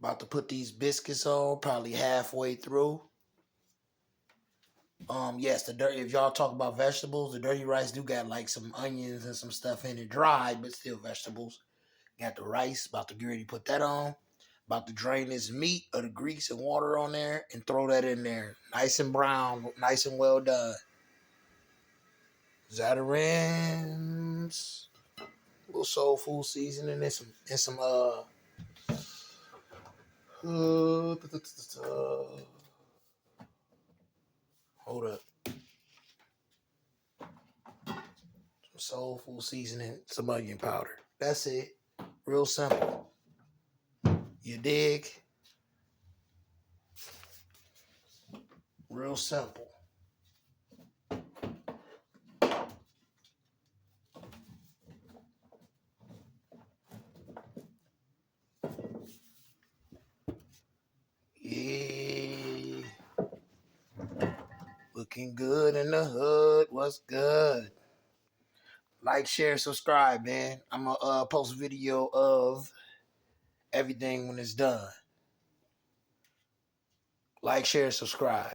About to put these biscuits on, probably halfway through. Yes, the dirty. If y'all talk about vegetables, the dirty rice do got like some onions and some stuff in it, dry but still vegetables. Got the rice. About to get ready to put that on. About to drain this meat or the grease and water on there and throw that in there, nice and brown, nice and well done. Zatarain's, little soul food seasoning and some hold up. Some soul food seasoning, some onion powder. That's it. Real simple. You dig? Real simple. Yeah. Looking good in the hood. What's good? Like, share, subscribe, man. I'm going to post a video of everything when it's done. Like, share, subscribe.